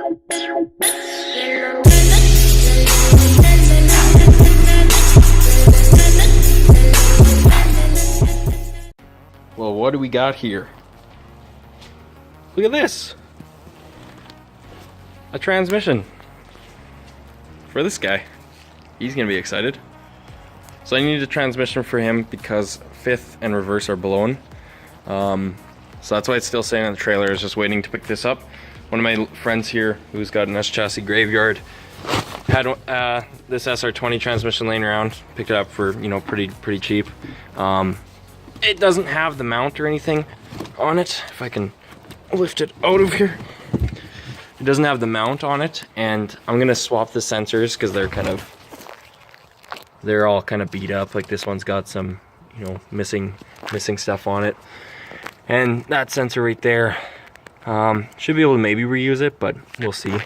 Well, what do we got here? Look at this! A transmission for this guy. He's gonna be excited. So I need a transmission for him because fifth and reverse are blown. So that's why it's still staying on the trailer. I was just waiting to pick this up. One of my friends here who's got an S chassis graveyard had this SR20 transmission laying around. Picked it up for, you know, pretty cheap. It doesn't have the mount or anything on it. If I can lift it out of here. It doesn't have the mount on it, and I'm gonna swap the sensors because they're all kind of beat up. Like this one's got some, you know, missing stuff on it. And that sensor right there, should be able to maybe reuse it, but we'll see.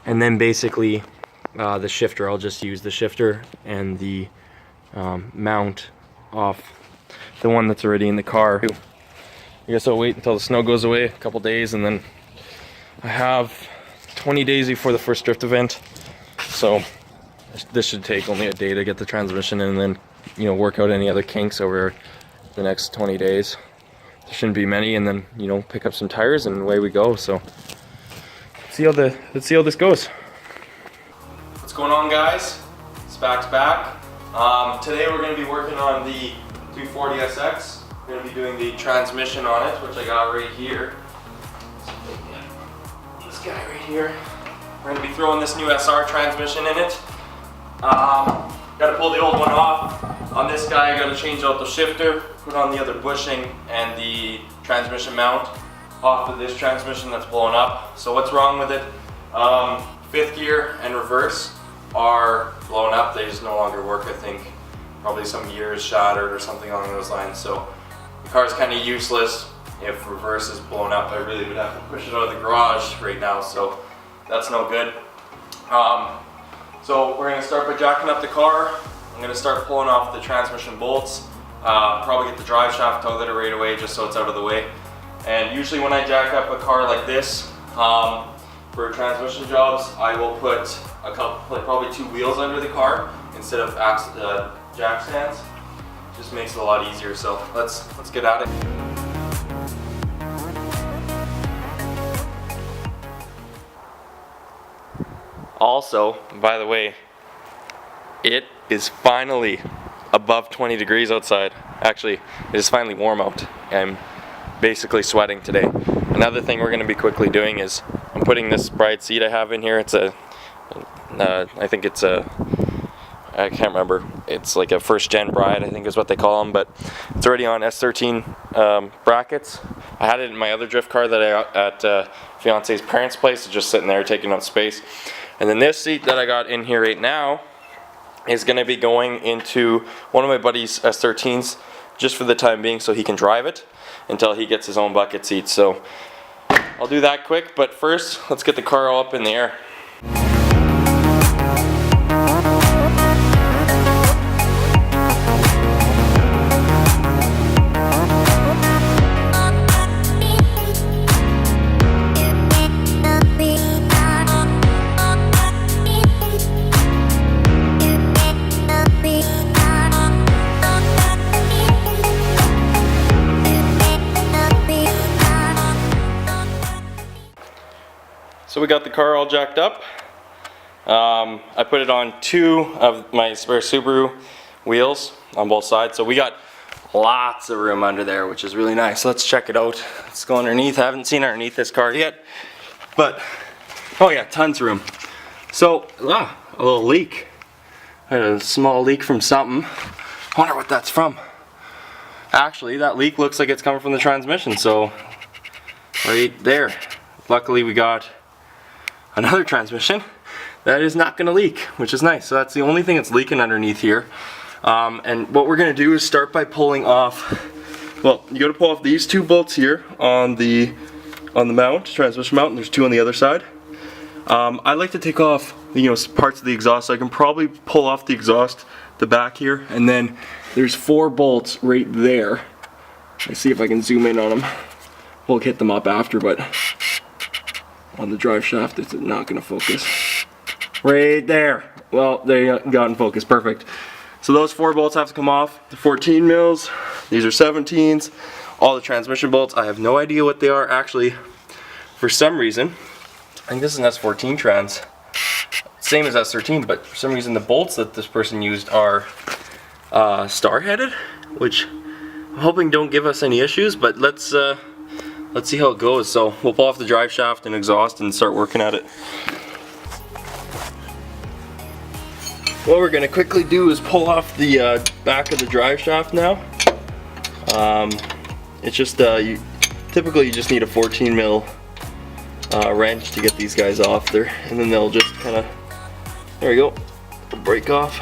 And then basically the shifter, I'll just use the shifter and the mount off the one that's already in the car. I guess I'll wait until the snow goes away, a couple days, and then I have 20 days before the first drift event. So this should take only a day to get the transmission in, and then, you know, work out any other kinks over the next 20 days. There shouldn't be many, and then, you know, pick up some tires and away we go. So let's see how this goes. What's going on, guys? It's back to back. Today we're going to be working on the 240SX. We're going to be doing the transmission on it, which I got right here. This guy right here. We're going to be throwing this new SR transmission in it. Got to pull the old one off. On this guy I got to change out the shifter, put on the other bushing and the transmission mount off of this transmission that's blowing up. So what's wrong with it? Fifth gear and reverse are blown up. They just no longer work, I think. Probably some gears shattered or something along those lines. So the car's kind of useless if reverse is blown up. I really would have to push it out of the garage right now, so that's no good. So we're going to start by jacking up the car. I'm going to start pulling off the transmission bolts. Probably get the drive shaft out of it right away just so it's out of the way. And usually when I jack up a car like this, for transmission jobs, I will put a couple, like probably 2 wheels under the car instead of jack stands. Just makes it a lot easier. So let's get at it. Also, by the way, it is finally above 20 degrees outside. Actually, it is finally warm out. I'm basically sweating today. Another thing we're going to be quickly doing is I'm putting this bride seat I have in here. It's a, I think it's a, I can't remember. It's like a first gen bride, I think is what they call them, but it's already on S13 brackets. I had it in my other drift car that I got at fiance's parents' place. It's just sitting there taking up space. And then this seat that I got in here right now is going to be going into one of my buddy's S13s just for the time being so he can drive it until he gets his own bucket seat. So I'll do that quick, but first let's get the car all up in the air. So we got the car all jacked up. I put it on 2 of my spare Subaru wheels on both sides. So we got lots of room under there, which is really nice. Let's check it out. Let's go underneath. I haven't seen underneath this car yet, but oh yeah, tons of room. So a little leak. I had a small leak from something. Wonder what that's from. Actually, that leak looks like it's coming from the transmission. So right there. Luckily we got another transmission that is not going to leak, which is nice. So that's the only thing that's leaking underneath here. And what we're going to do is start by pulling off, well, you got to pull off these 2 bolts here on the mount, transmission mount, and there's 2 on the other side. I like to take off, you know, parts of the exhaust. So I can probably pull off the exhaust, the back here, and then there's 4 bolts right there. Let's see if I can zoom in on them. We'll hit them up after, but on the drive shaft. It's not gonna focus. Right there. Well, there you got in focus, perfect. So those 4 bolts have to come off. The 14 mils, these are 17s. All the transmission bolts, I have no idea what they are actually. For some reason, I think this is an S14 trans. Same as S13, but for some reason the bolts that this person used are star-headed, which I'm hoping don't give us any issues, but let's see how it goes. So we'll pull off the drive shaft and exhaust and start working at it. What we're gonna quickly do is pull off the back of the drive shaft now. It's just, typically you just need a 14 mil wrench to get these guys off there, and then they'll just kind of, there we go, break off.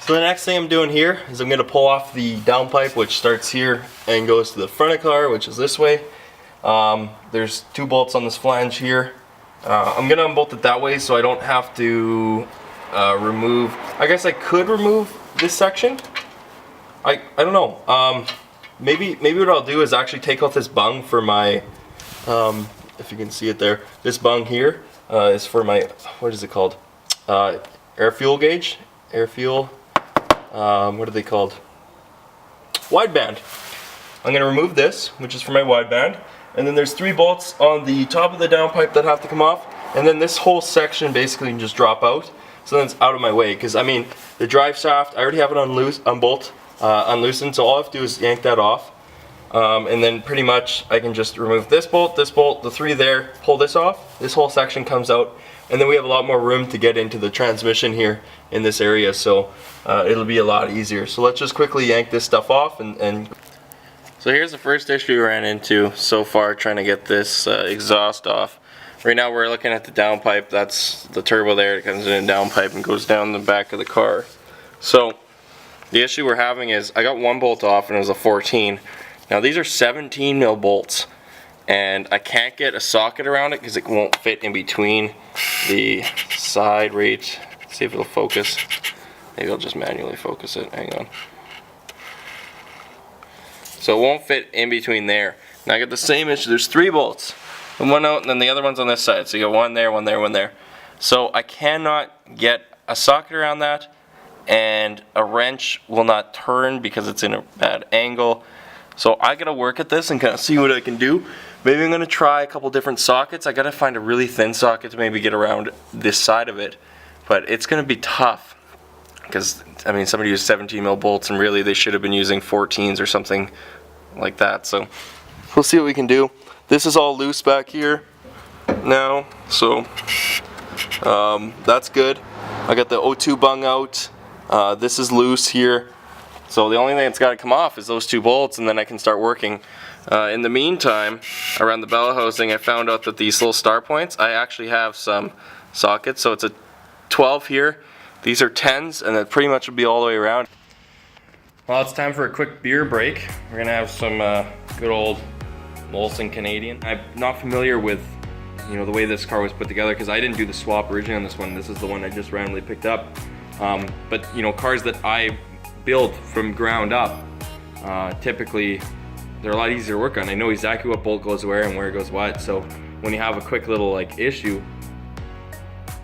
So the next thing I'm doing here is I'm going to pull off the downpipe, which starts here and goes to the front of the car, which is this way. There's 2 bolts on this flange here. I'm going to unbolt it that way so I don't have to remove, I guess I could remove this section. I don't know. Maybe what I'll do is actually take out this bung for my, if you can see it there, this bung here is for my, what is it called? Air fuel gauge, air fuel. What are they called? Wideband. I'm going to remove this, which is for my wideband, and then there's 3 bolts on the top of the downpipe that have to come off, and then this whole section basically can just drop out, so then it's out of my way. Because I mean, the drive shaft, I already have it unloosened, so all I have to do is yank that off, and then pretty much I can just remove this bolt, the 3 there, pull this off. This whole section comes out. And then we have a lot more room to get into the transmission here in this area, so it'll be a lot easier. So let's just quickly yank this stuff off and so here's the first issue we ran into so far trying to get this exhaust off. Right now we're looking at the downpipe. That's the turbo there. It comes in a downpipe and goes down the back of the car. So the issue we're having is I got 1 bolt off and it was a 14. Now these are 17 mil bolts. And I can't get a socket around it because it won't fit in between the side rate. See if it'll focus. Maybe I'll just manually focus it. Hang on. So it won't fit in between there. Now I got the same issue. There's 3 bolts. And 1 out, and then the other one's on this side. So you got 1 there, 1 there, 1 there. So I cannot get a socket around that, and a wrench will not turn because it's in a bad angle. So I gotta work at this and kind of see what I can do. Maybe I'm gonna try a couple different sockets. I gotta find a really thin socket to maybe get around this side of it, but it's gonna be tough because I mean somebody used 17 mil bolts and really they should have been using 14s or something like that. So we'll see what we can do. This is all loose back here now, so that's good. I got the O2 bung out. This is loose here. So the only thing that's got to come off is those 2 bolts, and then I can start working. In the meantime, around the bellow housing, I found out that these little star points, I actually have some sockets. So it's a 12 here. These are 10s, and it pretty much will be all the way around. Well, it's time for a quick beer break. We're gonna have some good old Molson Canadian. I'm not familiar with, you know, the way this car was put together because I didn't do the swap originally on this one. This is the one I just randomly picked up. But you know, cars that I build from ground up, typically they're a lot easier to work on. I know exactly what bolt goes where and where it goes what. So when you have a quick little like issue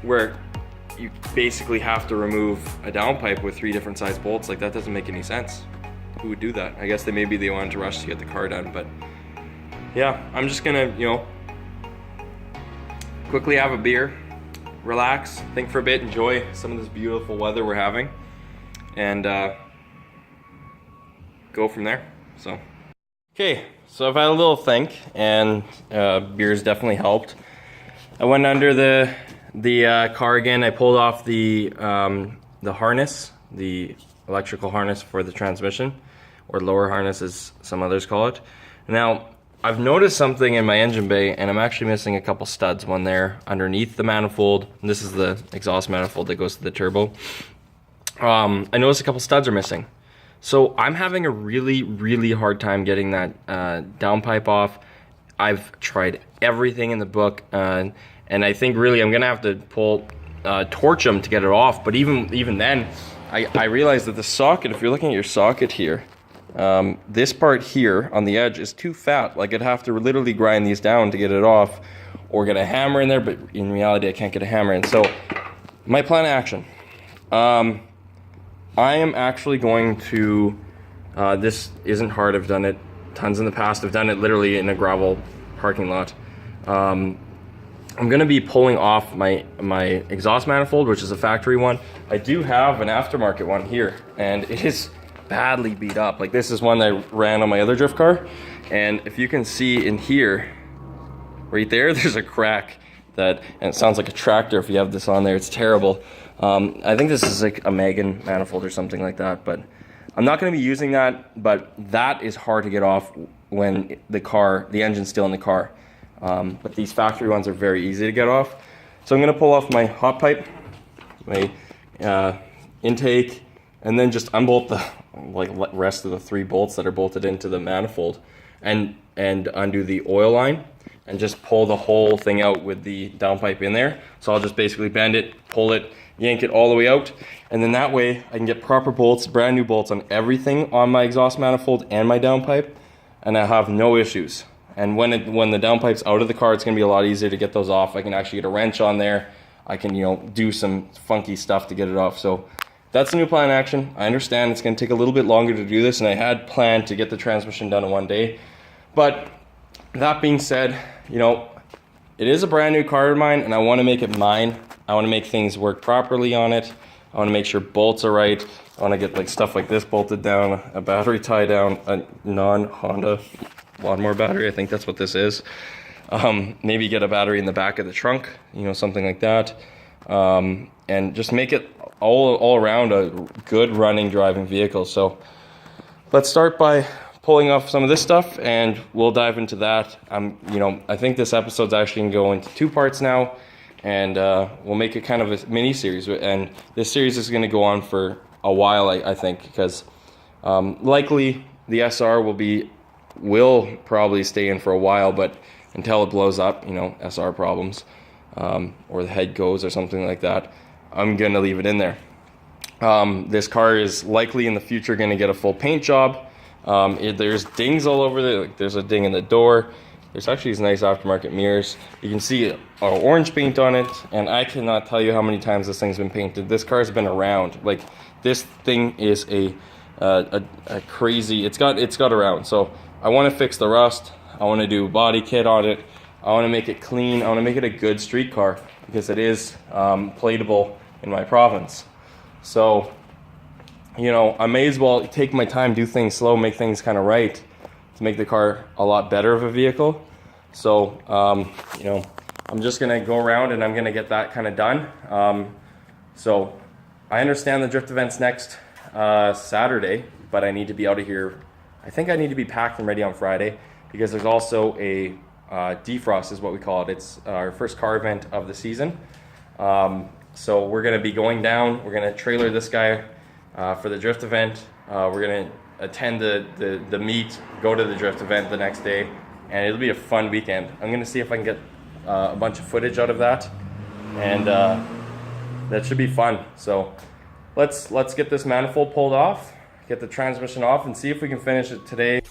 where you basically have to remove a downpipe with 3 different size bolts, like that doesn't make any sense. Who would do that? I guess they wanted to rush to get the car done, but yeah, I'm just gonna, you know, quickly have a beer, relax, think for a bit, enjoy some of this beautiful weather we're having, and go from there. So okay, so I've had a little think, and beer's definitely helped. I went under the car again. I pulled off the harness, the electrical harness for the transmission, or lower harness as some others call it. Now, I've noticed something in my engine bay, and I'm actually missing a couple studs. One there underneath the manifold. This is the exhaust manifold that goes to the turbo. I noticed a couple studs are missing. So I'm having a really hard time getting that downpipe off. I've tried everything in the book, and I think really I'm gonna have to pull torch them to get it off. But even then, I realized that the socket, if you're looking at your socket here, this part here on the edge is too fat. Like I'd have to literally grind these down to get it off, or get a hammer in there, but in reality I can't get a hammer in. So my plan of action, I am actually going to, this isn't hard, I've done it tons in the past, I've done it literally in a gravel parking lot. I'm gonna be pulling off my exhaust manifold, which is a factory one. I do have an aftermarket one here, and it is badly beat up. Like this is one I ran on my other drift car, and if you can see in here, right there's a crack and it sounds like a tractor if you have this on there. It's terrible. I think this is like a Megan manifold or something like that, but I'm not going to be using that. But that is hard to get off when the engine's still in the car. But these factory ones are very easy to get off. So I'm going to pull off my hot pipe, my intake, and then just unbolt the rest of the 3 bolts that are bolted into the manifold, and undo the oil line, and just pull the whole thing out with the downpipe in there. So I'll just basically bend it, pull it, yank it all the way out, and then that way I can get proper bolts, brand new bolts on everything on my exhaust manifold and my downpipe, and I have no issues. And when the downpipe's out of the car, it's gonna be a lot easier to get those off. I can actually get a wrench on there. I can, do some funky stuff to get it off. So that's the new plan of action. I understand it's gonna take a little bit longer to do this, and I had planned to get the transmission done in one day. But that being said, it is a brand new car of mine, and I want to make it mine. I want to make things work properly on it. I want to make sure bolts are right. I want to get like stuff like this bolted down, a battery tie down, a non-Honda lawnmower battery. I think that's what this is. Maybe get a battery in the back of the trunk, something like that. And just make it all around a good running driving vehicle. So let's start by pulling off some of this stuff, and we'll dive into that. I think this episode's actually gonna go into 2 parts now, and we'll make it kind of a mini series. And this series is gonna go on for a while, I think, because likely the SR will probably stay in for a while, but until it blows up, SR problems, or the head goes or something like that, I'm gonna leave it in there. This car is likely in the future gonna get a full paint job. There's dings all over there. Like there's a ding in the door. There's actually these nice aftermarket mirrors. You can see orange paint on it, and I cannot tell you how many times this thing's been painted. This car's been around. Like this thing is a crazy. It's got around. So I want to fix the rust. I want to do body kit on it. I want to make it clean. I want to make it a good street car, because it is plateable in my province. So I may as well take my time, do things slow, make things kind of right to make the car a lot better of a vehicle. So, I'm just going to go around and I'm going to get that kind of done. So I understand the drift event's next Saturday, but I need to be out of here. I think I need to be packed and ready on Friday, because there's also a defrost is what we call it. It's our first car event of the season. So we're going to be going down. We're going to trailer this guy for the drift event. We're gonna attend the meet, go to the drift event the next day, and it'll be a fun weekend. I'm gonna see if I can get a bunch of footage out of that, and that should be fun. So let's get this manifold pulled off, get the transmission off, and see if we can finish it today.